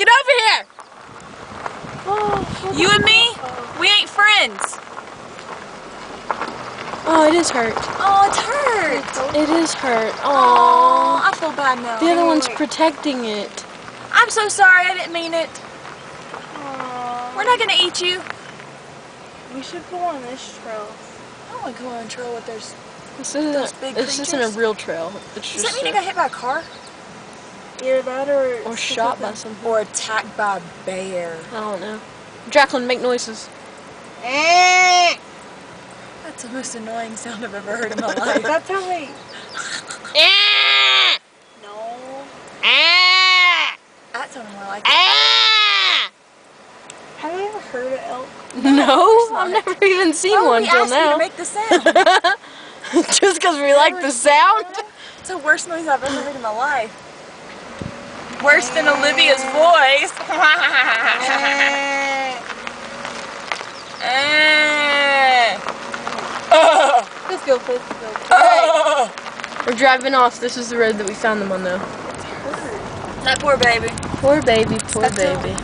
Get over here! You and me, we ain't friends. Oh, it is hurt. Oh, it's hurt. It is hurt. Oh, Oh, I feel bad now. the other one's protecting it. I'm so sorry, I didn't mean it. Aww. We're not gonna eat you. We should go on this trail. I don't want to go on a trail with those This big isn't a creatures? real trail. It's Does just that mean I got hit by a car? Either that or shot by something. Or attacked by a bear? I don't know. Jacqueline, make noises. That's the most annoying sound I've ever heard in my life. That's how they... No. That sounded more like Have you ever heard an elk? No, not. I've never even seen Oh, one we till asked you now. to make the sound. Just because we like the sound? It's the worst noise I've ever heard in my life. Worse than Olivia's voice. Let's go, let's go. We're driving off. This is the road that we found them on, though. That poor baby. Poor baby, poor baby.